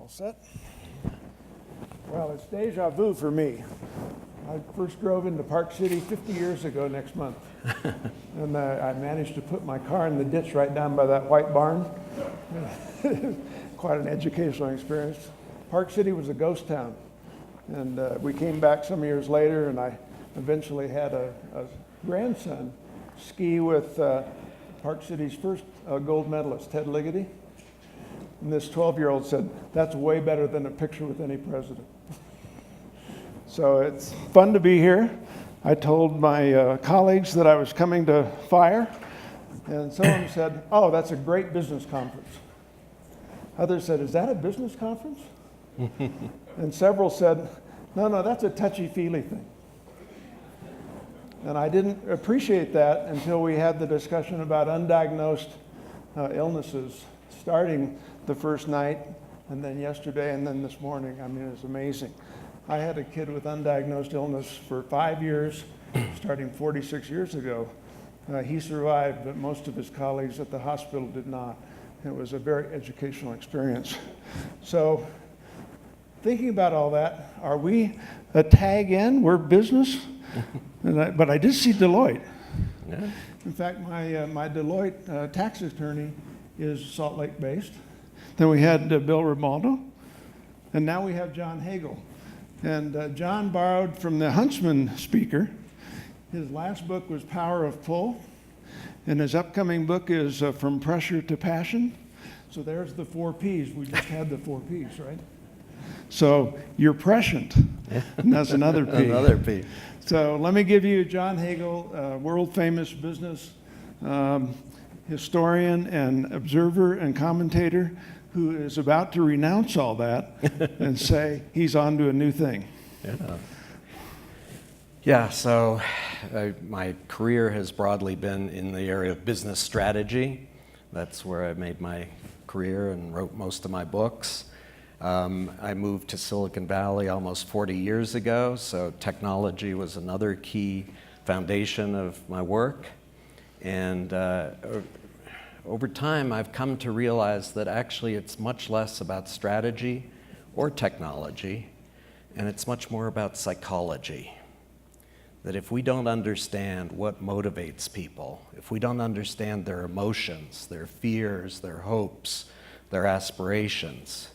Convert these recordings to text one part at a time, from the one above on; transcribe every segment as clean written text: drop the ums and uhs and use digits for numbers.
All set? Well, it's deja vu for me. I first drove into Park City 50 years ago next month. And I managed to put my car in the ditch right down by that white barn. Quite an educational experience. Park City was a ghost town. And we came back some years later, and I eventually had a grandson ski with Park City's first gold medalist, Ted Ligety. And this 12-year-old said, "That's way better than a picture with any president." So it's fun to be here. I told my colleagues that I was coming to FIRE, and some of them said, "Oh, that's a great business conference." Others said, "Is that a business conference?" And several said, no, that's a touchy-feely thing." And I didn't appreciate that until we had the discussion about undiagnosed illnesses, starting the first night, and then yesterday, and then this morning. I mean, it's amazing. I had a kid with undiagnosed illness for 5 years, starting 46 years ago. He survived, but most of his colleagues at the hospital did not. It was a very educational experience. So, thinking about all that, are we a tag in? We're business? But I did see Deloitte. Yeah. In fact, my Deloitte tax attorney is Salt Lake based. Then we had Bill Ribaldo, and now we have John Hagel. And John borrowed from the Huntsman speaker. His last book was Power of Pull, and his upcoming book is From Pressure to Passion. So there's the 4 Ps. We just had the 4 Ps, right? So you're prescient. And that's another P. Another P. So let me give you John Hagel, world famous business historian and observer and commentator, who is about to renounce all that and say he's on to a new thing. Yeah, so my career has broadly been in the area of business strategy. That's where I made my career and wrote most of my books. I moved to Silicon Valley almost 40 years ago, so technology was another key foundation of my work. And over time, I've come to realize that actually it's much less about strategy or technology, and it's much more about psychology. That if we don't understand what motivates people, if we don't understand their emotions, their fears, their hopes, their aspirations,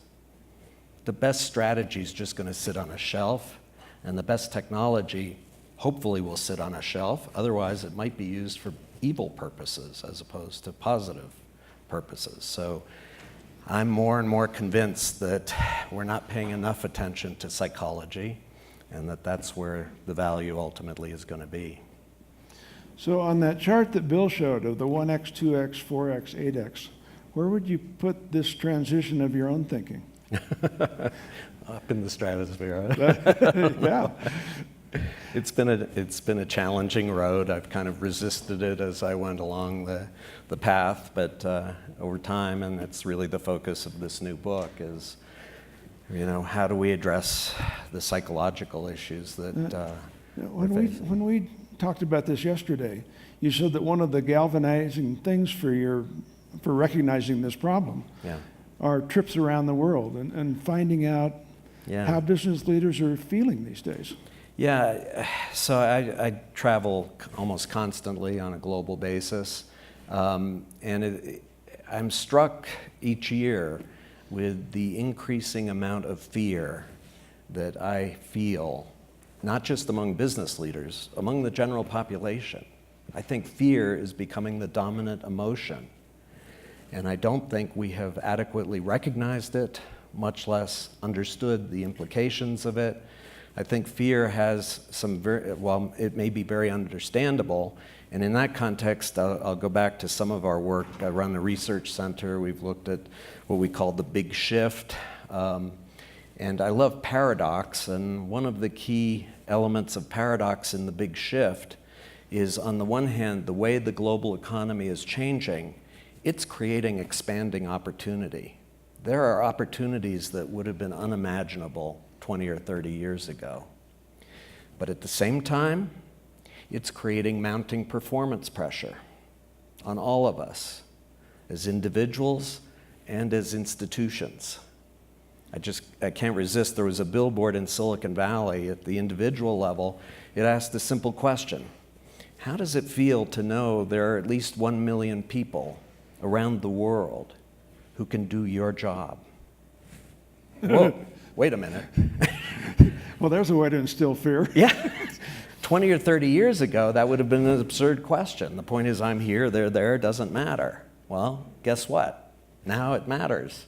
the best strategy is just going to sit on a shelf, and the best technology hopefully will sit on a shelf. Otherwise, it might be used for evil purposes as opposed to positive purposes. So I'm more and more convinced that we're not paying enough attention to psychology, and that that's where the value ultimately is going to be. So on that chart that Bill showed of the 1x, 2x, 4x, 8x, where would you put this transition of your own thinking? Up in the stratosphere. Right? Yeah. It's been a challenging road. I've kind of resisted it as I went along the path, but over time, and it's really the focus of this new book, is, how do we address the psychological issues that when we talked about this yesterday, you said that one of the galvanizing things for recognizing this problem are trips around the world and finding out how business leaders are feeling these days. Yeah, so I travel almost constantly on a global basis, and I'm struck each year with the increasing amount of fear that I feel, not just among business leaders, among the general population. I think fear is becoming the dominant emotion, and I don't think we have adequately recognized it, much less understood the implications of it. I think fear has it may be very understandable, and in that context, I'll go back to some of our work. I run a research center. We've looked at what we call the big shift, and I love paradox, and one of the key elements of paradox in the big shift is, on the one hand, the way the global economy is changing, it's creating expanding opportunity. There are opportunities that would have been unimaginable 20 or 30 years ago. But at the same time, it's creating mounting performance pressure on all of us as individuals and as institutions. I can't resist. There was a billboard in Silicon Valley at the individual level. It asked a simple question. How does it feel to know there are at least 1 million people around the world who can do your job? Whoa, wait a minute. Well, there's a way to instill fear. Yeah. 20 or 30 years ago, that would have been an absurd question. The point is, I'm here, they're there, it doesn't matter. Well, guess what? Now it matters.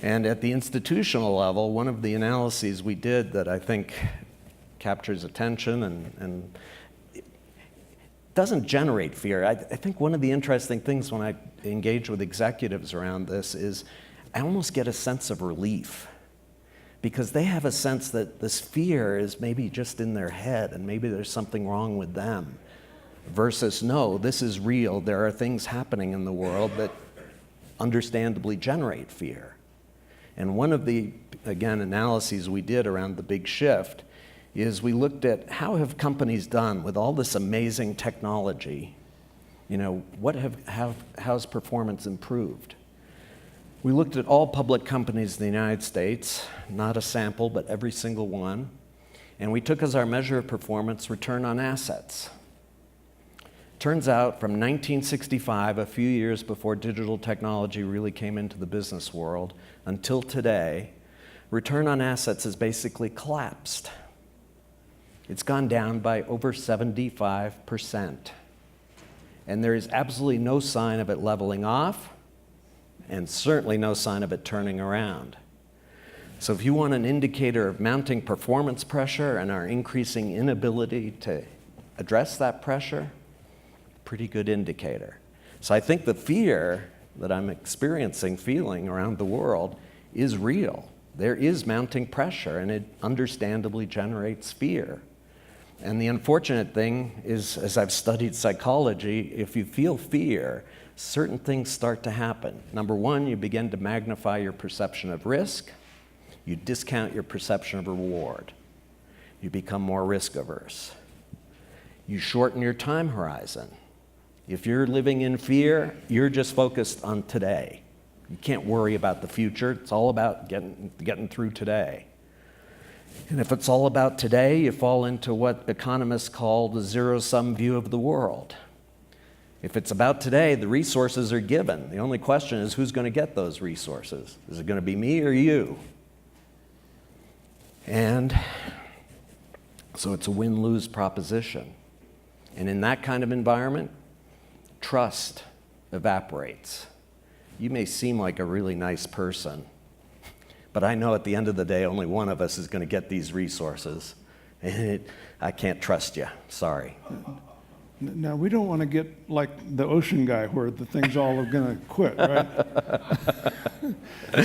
And at the institutional level, one of the analyses we did that I think captures attention and doesn't generate fear. I think one of the interesting things when I engage with executives around this is I almost get a sense of relief, because they have a sense that this fear is maybe just in their head and maybe there's something wrong with them, versus no, this is real. There are things happening in the world that understandably generate fear. And one of the, again, analyses we did around the big shift is we looked at how have companies done with all this amazing technology. How's performance improved? We looked at all public companies in the United States, not a sample, but every single one, and we took as our measure of performance return on assets. Turns out from 1965, a few years before digital technology really came into the business world, until today, return on assets has basically collapsed. It's gone down by over 75%. And there is absolutely no sign of it leveling off, and certainly no sign of it turning around. So if you want an indicator of mounting performance pressure and our increasing inability to address that pressure, pretty good indicator. So I think the fear that I'm feeling around the world is real. There is mounting pressure, and it understandably generates fear. And the unfortunate thing is, as I've studied psychology, if you feel fear, certain things start to happen. Number one, you begin to magnify your perception of risk. You discount your perception of reward. You become more risk averse. You shorten your time horizon. If you're living in fear, you're just focused on today. You can't worry about the future. It's all about getting through today. And if it's all about today, you fall into what economists call the zero-sum view of the world. If it's about today, the resources are given. The only question is who's going to get those resources. Is it going to be me or you? And so it's a win-lose proposition. And in that kind of environment, trust evaporates. You may seem like a really nice person, but I know at the end of the day, only one of us is going to get these resources. And I can't trust you. Sorry. Now, we don't want to get like the ocean guy where the things all are going to quit, right?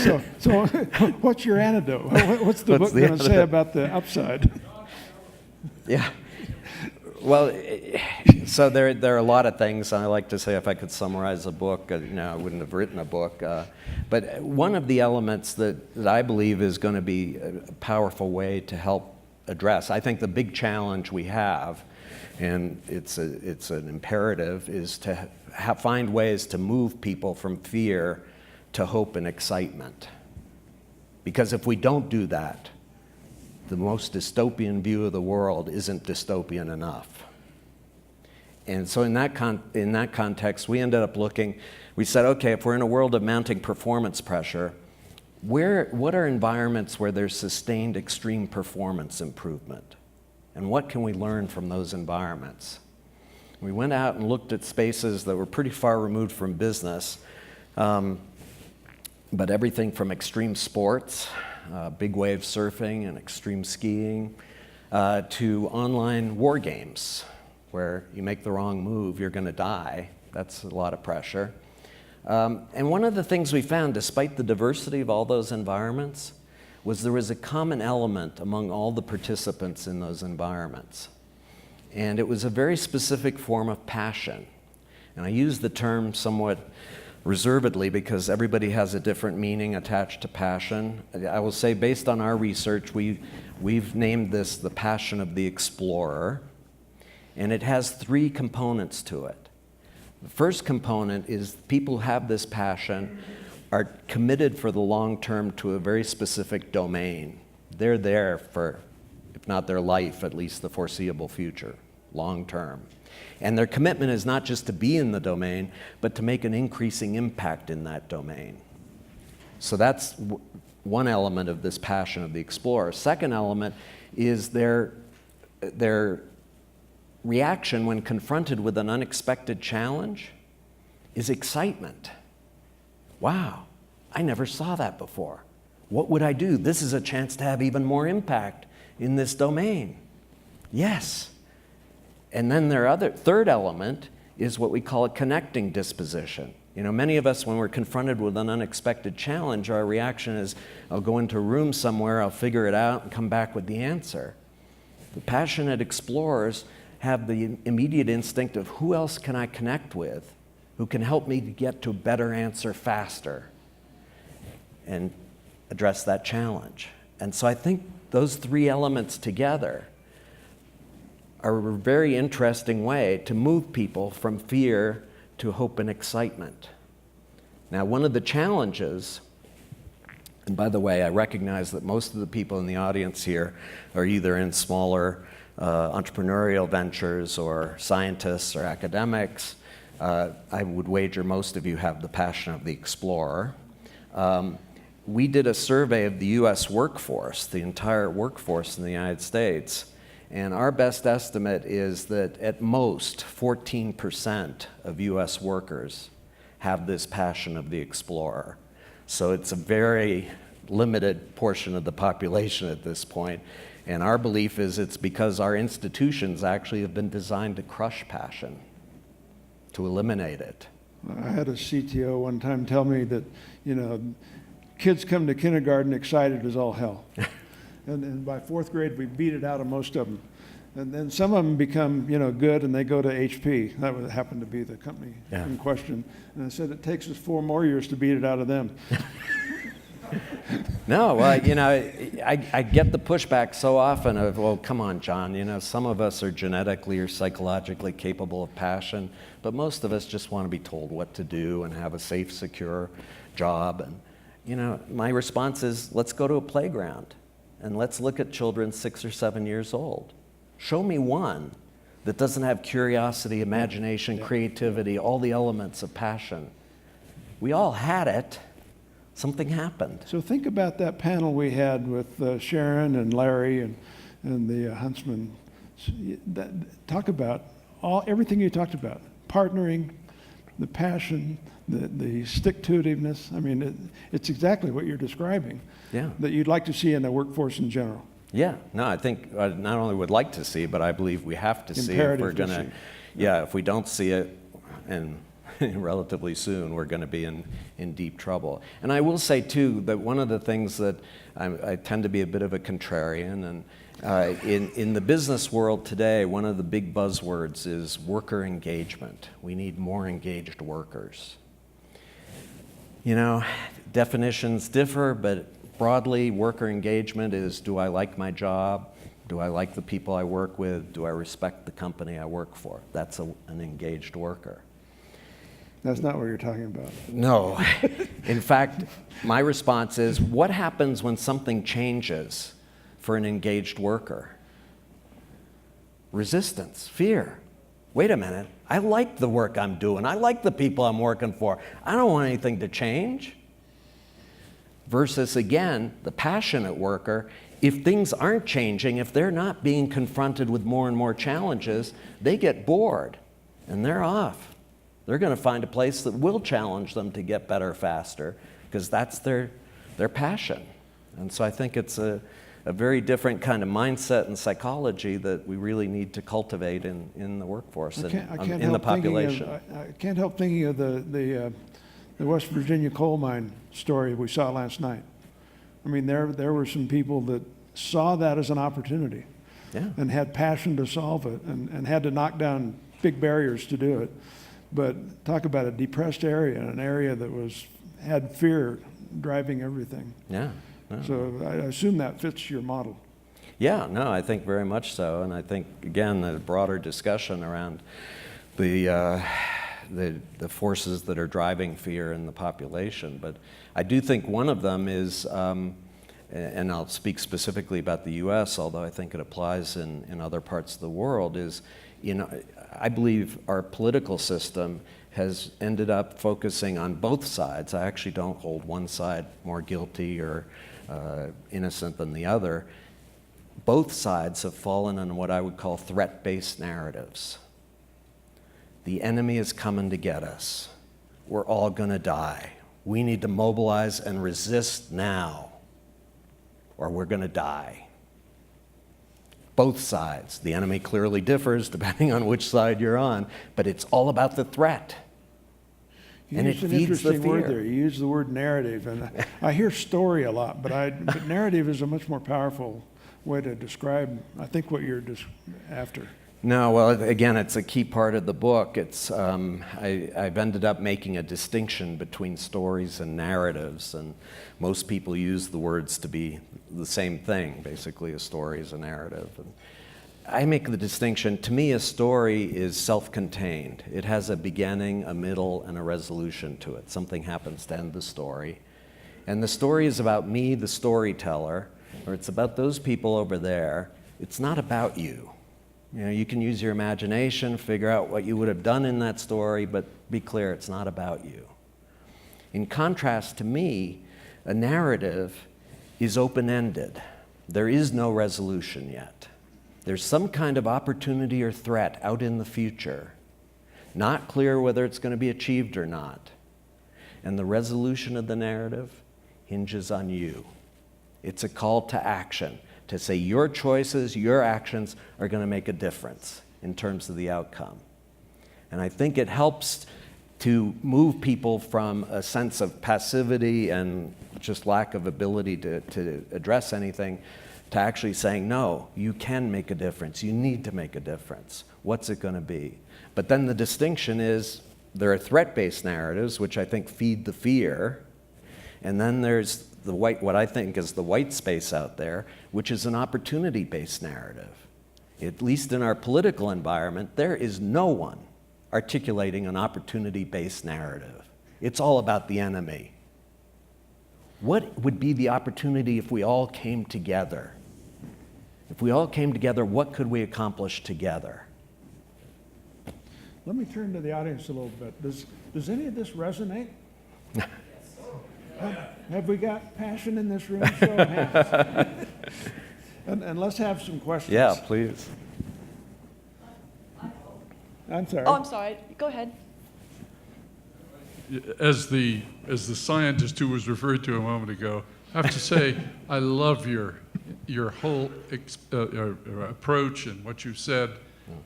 So what's your antidote? What's the book going to say about the upside? Yeah. Well, so there are a lot of things. I like to say if I could summarize a book, I wouldn't have written a book. But one of the elements that I believe is going to be a powerful way to help address, I think the big challenge we have, and it's an imperative, is to find ways to move people from fear to hope and excitement. Because if we don't do that, the most dystopian view of the world isn't dystopian enough. And so in that context, we ended up we said, okay, if we're in a world of mounting performance pressure, what are environments where there's sustained extreme performance improvement? And what can we learn from those environments? We went out and looked at spaces that were pretty far removed from business, but everything from extreme sports, big wave surfing and extreme skiing, to online war games, where you make the wrong move, you're going to die. That's a lot of pressure. And one of the things we found, despite the diversity of all those environments, was there was a common element among all the participants in those environments. And it was a very specific form of passion. And I use the term somewhat reservedly because everybody has a different meaning attached to passion. I will say, based on our research, we've named this the passion of the explorer. And it has 3 components to it. The first component is people who have this passion are committed for the long term to a very specific domain. They're there for, if not their life, at least the foreseeable future, long term. And their commitment is not just to be in the domain, but to make an increasing impact in that domain. So that's one element of this passion of the explorer. Second element is their reaction when confronted with an unexpected challenge is excitement. Wow, I never saw that before. What would I do? This is a chance to have even more impact in this domain. Yes. And then their third element is what we call a connecting disposition. You know, many of us, when we're confronted with an unexpected challenge, our reaction is, I'll go into a room somewhere, I'll figure it out, and come back with the answer. The passionate explorers have the immediate instinct of who else can I connect with who can help me to get to a better answer faster and address that challenge. And so I think those three elements together are a very interesting way to move people from fear to hope and excitement. Now, one of the challenges, and by the way, I recognize that most of the people in the audience here are either in smaller entrepreneurial ventures or scientists or academics. I would wager most of you have the passion of the explorer. We did a survey of the US workforce, the entire workforce in the United States, and our best estimate is that at most 14% of US workers have this passion of the explorer. So it's a very limited portion of the population at this point. And our belief is it's because our institutions actually have been designed to crush passion, to eliminate it. I had a CTO one time tell me that, you know, kids come to kindergarten excited as all hell. and by fourth grade, we beat it out of most of them. And then some of them become, you know, good and they go to HP. That would happen to be the company in question. And I said, it takes us 4 more years to beat it out of them. No, well, you know, I get the pushback so often of, well, come on, John, you know, some of us are genetically or psychologically capable of passion, but most of us just want to be told what to do and have a safe, secure job. And, you know, my response is, let's go to a playground and let's look at children 6 or 7 years old. Show me one that doesn't have curiosity, imagination, creativity, all the elements of passion. We all had it. Something happened. So think about that panel we had with Sharon and Larry and the Huntsman. Talk about everything you talked about. Partnering, the passion, the stick-to-itiveness. I mean, it's exactly what you're describing. Yeah. That you'd like to see in the workforce in general. Yeah, no, I think I not only would like to see, but I believe we have to see if we're going to, if we don't see it, and relatively soon, we're going to be in deep trouble. And I will say, too, that one of the things that I tend to be a bit of a contrarian, and in the business world today, one of the big buzzwords is worker engagement. We need more engaged workers. You know, definitions differ, but broadly, worker engagement is, do I like my job? Do I like the people I work with? Do I respect the company I work for? That's an engaged worker. That's not what you're talking about. No. In fact, my response is, what happens when something changes for an engaged worker? Resistance, fear. Wait a minute, I like the work I'm doing. I like the people I'm working for. I don't want anything to change. Versus, again, the passionate worker, if things aren't changing, if they're not being confronted with more and more challenges, they get bored and they're off. They're going to find a place that will challenge them to get better faster because that's their passion. And so I think it's a very different kind of mindset and psychology that we really need to cultivate in the workforce and in the population. I can't help thinking of the West Virginia coal mine story we saw last night. I mean, there were some people that saw that as an opportunity and had passion to solve it and had to knock down big barriers to do it. But talk about a depressed area, an area that had fear driving everything. Yeah. No. So I assume that fits your model. Yeah, no, I think very much so. And I think, again, the broader discussion around the the forces that are driving fear in the population. But I do think one of them is, and I'll speak specifically about the US, although I think it applies in other parts of the world, is, I believe our political system has ended up focusing on both sides. I actually don't hold one side more guilty or innocent than the other. Both sides have fallen on what I would call threat-based narratives. The enemy is coming to get us. We're all going to die. We need to mobilize and resist now, or we're going to die. Both sides. The enemy clearly differs depending on which side you're on, but it's all about the threat. And it an feeds the interesting word fear. there. You use the word narrative, and I hear story a lot, but narrative is a much more powerful way to describe, I think, what you're just after. No, well, again, it's a key part of the book. It's I've ended up making a distinction between stories and narratives, and most people use the words to be the same thing. Basically, a story is a narrative. And I make the distinction. To me, a story is self-contained. It has a beginning, a middle, and a resolution to it. Something happens to end the story, and the story is about me, the storyteller, or it's about those people over there. It's not about you. You can use your imagination, figure out what you would have done in that story, but be clear, it's not about you. In contrast to me, a narrative is open-ended. There is no resolution yet. There's some kind of opportunity or threat out in the future, not clear whether it's going to be achieved or not. And the resolution of the narrative hinges on you. It's a call to action, to say your choices, your actions are going to make a difference in terms of the outcome. And I think it helps to move people from a sense of passivity and just lack of ability to address anything to actually saying, no, you can make a difference. You need to make a difference. What's it going to be? But then the distinction is there are threat-based narratives, which I think feed the fear, and then there's what I think is the white space out there, which is an opportunity-based narrative. At least in our political environment, there is no one articulating an opportunity-based narrative. It's all about the enemy. What would be the opportunity if we all came together? If we all came together, what could we accomplish together? Let me turn to the audience a little bit. Does any of this resonate? Have we got passion in this room? Show of hands. And let's have some questions. Yeah, please. I'm sorry. Oh, I'm sorry. Go ahead. As the scientist who was referred to a moment ago, I have to say I love your whole approach and what you said,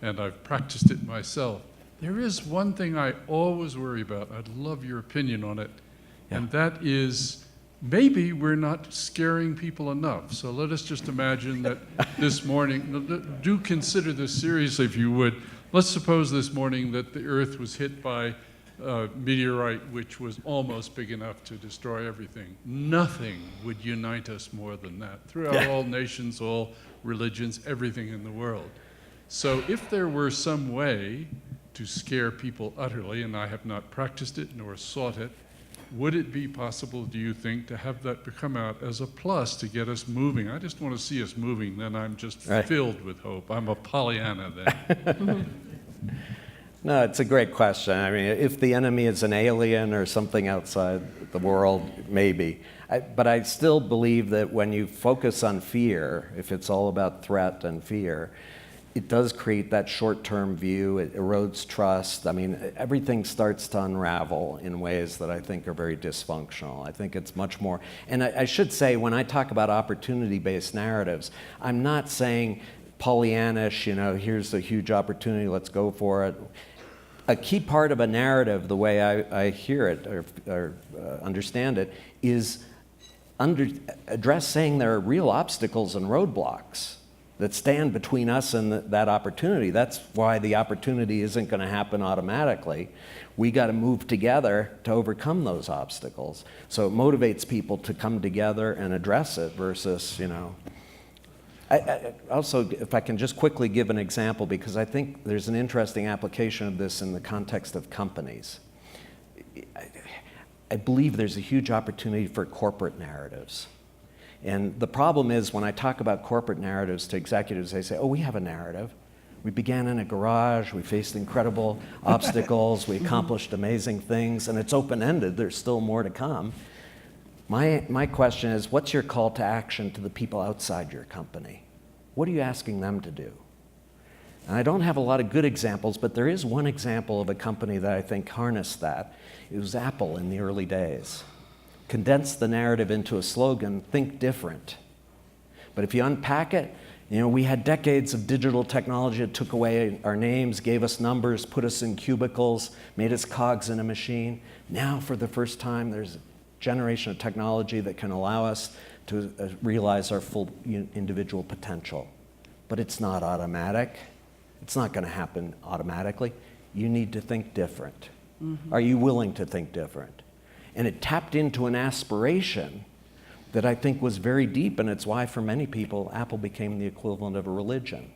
and I've practiced it myself. There is one thing I always worry about. I'd love your opinion on it, and that is maybe we're not scaring people enough. So let us just imagine that this morning, do consider this seriously if you would. Let's suppose this morning that the Earth was hit by a meteorite which was almost big enough to destroy everything. Nothing would unite us more than that. Throughout all nations, all religions, everything in the world. So if there were some way to scare people utterly, and I have not practiced it nor sought it, would it be possible, do you think, to have that come out as a plus to get us moving? I just want to see us moving, then I'm just filled with hope. I'm a Pollyanna then. No, it's a great question. I mean, if the enemy is an alien or something outside the world, maybe. But I still believe that when you focus on fear, if it's all about threat and fear, it does create that short-term view. It erodes trust. I mean, everything starts to unravel in ways that I think are very dysfunctional. I think it's much more, and I should say, when I talk about opportunity-based narratives, I'm not saying Pollyannish, here's a huge opportunity, let's go for it. A key part of a narrative, the way I hear it or understand it, is saying there are real obstacles and roadblocks that stand between us and that opportunity. That's why the opportunity isn't going to happen automatically. We got to move together to overcome those obstacles. So it motivates people to come together and address it versus, Also, if I can just quickly give an example, because I think there's an interesting application of this in the context of companies. I believe there's a huge opportunity for corporate narratives. And the problem is when I talk about corporate narratives to executives, they say, oh, we have a narrative. We began in a garage, we faced incredible obstacles, we accomplished amazing things, and it's open-ended, there's still more to come. My question is, what's your call to action to the people outside your company? What are you asking them to do? And I don't have a lot of good examples, but there is one example of a company that I think harnessed that. It was Apple in the early days. Condensed the narrative into a slogan, think different. But if you unpack it, we had decades of digital technology that took away our names, gave us numbers, put us in cubicles, made us cogs in a machine. Now, for the first time, there's a generation of technology that can allow us to realize our full individual potential. But it's not automatic. It's not going to happen automatically. You need to think different. Mm-hmm. Are you willing to think different? And it tapped into an aspiration that I think was very deep, and it's why for many people, Apple became the equivalent of a religion.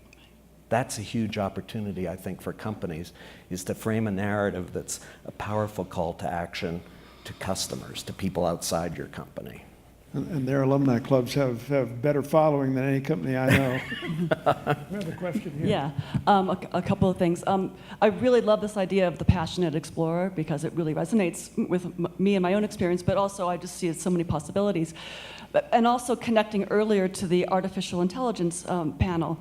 That's a huge opportunity, I think, for companies, is to frame a narrative that's a powerful call to action to customers, to people outside your company. And their alumni clubs have better following than any company I know. We have a question here. Yeah, a couple of things. I really love this idea of the passionate explorer because it really resonates with me and my own experience, but also I just see so many possibilities. And also connecting earlier to the artificial intelligence panel.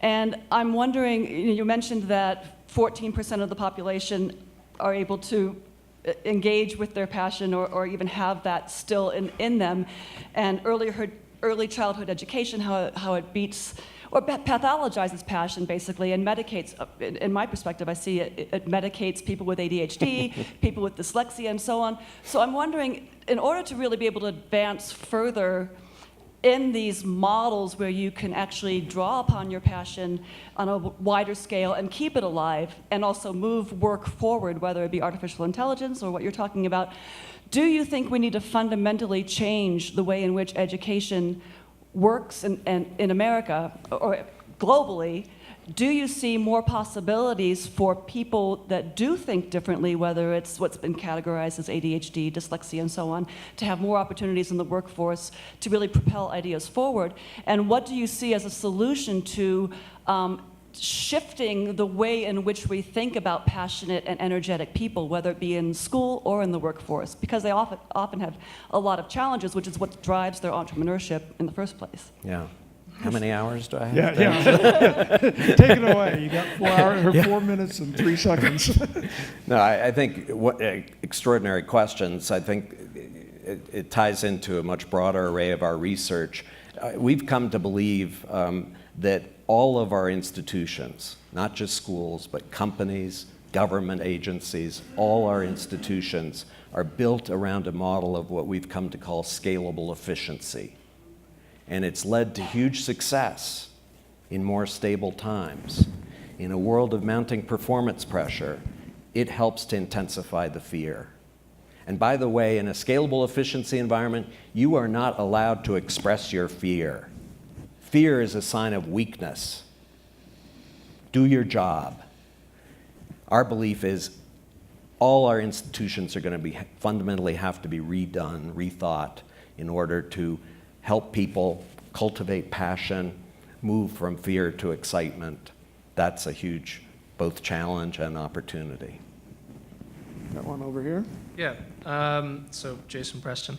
And I'm wondering, you mentioned that 14% of the population are able to engage with their passion or even have that still in them, and early childhood education, how it beats or pathologizes passion basically and medicates, in my perspective I see it medicates people with ADHD, people with dyslexia and so on. So I'm wondering, in order to really be able to advance further in these models where you can actually draw upon your passion on a wider scale and keep it alive and also move work forward, whether it be artificial intelligence or what you're talking about, do you think we need to fundamentally change the way in which education works in America or globally? Do you see more possibilities for people that do think differently, whether it's what's been categorized as ADHD, dyslexia, and so on, to have more opportunities in the workforce to really propel ideas forward? And what do you see as a solution to shifting the way in which we think about passionate and energetic people, whether it be in school or in the workforce? Because they often have a lot of challenges, which is what drives their entrepreneurship in the first place. Yeah. How many hours do I have? Yeah. Take it away. You got 4 hours or 4 minutes and 3 seconds. No, I think what extraordinary questions. I think it ties into a much broader array of our research. We've come to believe that all of our institutions, not just schools, but companies, government agencies, all our institutions are built around a model of what we've come to call scalable efficiency. And it's led to huge success in more stable times. In a world of mounting performance pressure, it helps to intensify the fear. And by the way, in a scalable efficiency environment, you are not allowed to express your fear. Fear is a sign of weakness. Do your job. Our belief is all our institutions are going to fundamentally have to be redone, rethought, in order to help people cultivate passion, move from fear to excitement. That's a huge both challenge and opportunity. Got one over here. Yeah, so Jason Preston.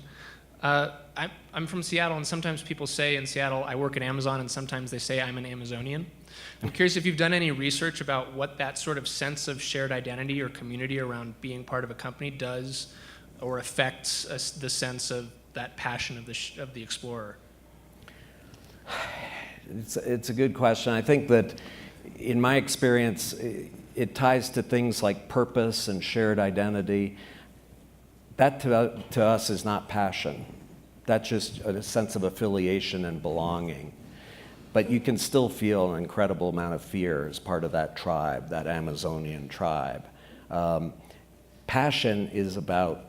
I'm from Seattle, and sometimes people say in Seattle, I work at Amazon, and sometimes they say I'm an Amazonian. I'm curious if you've done any research about what that sort of sense of shared identity or community around being part of a company does or affects the sense of that passion of the explorer. It's a good question. I think that in my experience, it ties to things like purpose and shared identity. That to us is not passion. That's just a sense of affiliation and belonging. But you can still feel an incredible amount of fear as part of that tribe, that Amazonian tribe. Passion is about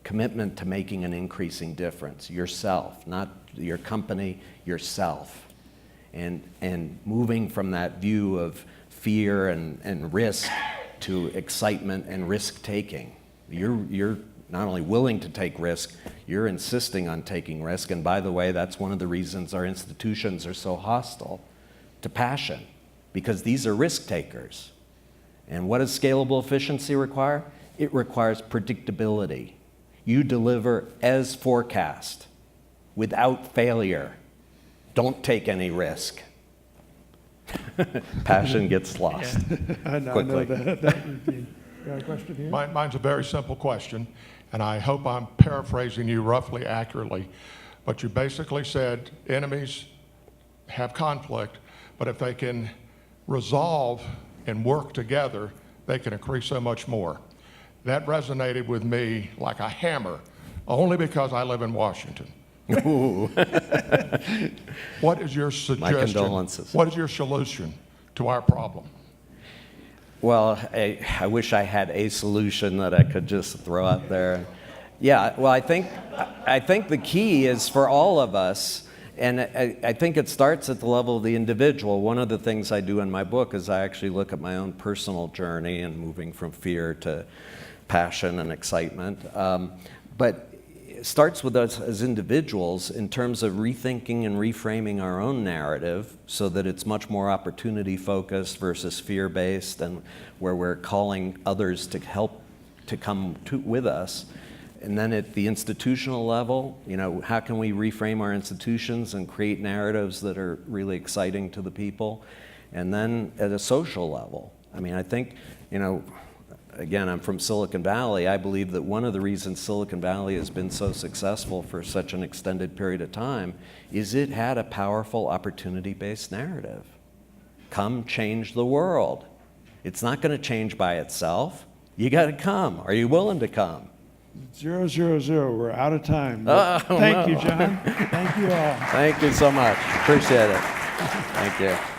commitment to making an increasing difference, yourself, not your company, yourself. and moving from that view of fear and risk to excitement and risk-taking. You're not only willing to take risk, you're insisting on taking risk. And by the way, that's one of the reasons our institutions are so hostile to passion, because these are risk takers. And what does scalable efficiency require? It requires predictability. You deliver as forecast, without failure. Don't take any risk. Passion gets lost I know quickly. that routine. Got a question here? Mine's a very simple question, and I hope I'm paraphrasing you roughly accurately. But you basically said enemies have conflict, but if they can resolve and work together, they can accrue so much more. That resonated with me like a hammer, only because I live in Washington. What is your suggestion? My condolences. What is your solution to our problem? Well, I wish I had a solution that I could just throw out there. Yeah, well, I think the key is for all of us, and I think it starts at the level of the individual. One of the things I do in my book is I actually look at my own personal journey and moving from fear to passion and excitement. But it starts with us as individuals in terms of rethinking and reframing our own narrative so that it's much more opportunity focused versus fear based, and where we're calling others to help to come with us. And then at the institutional level, how can we reframe our institutions and create narratives that are really exciting to the people? And then at a social level, I think, again, I'm from Silicon Valley. I believe that one of the reasons Silicon Valley has been so successful for such an extended period of time is it had a powerful opportunity-based narrative. Come change the world. It's not going to change by itself. You got to come. Are you willing to come? 000. We're out of time. Oh, Thank no. you, John. Thank you all. Thank you so much. Appreciate it. Thank you.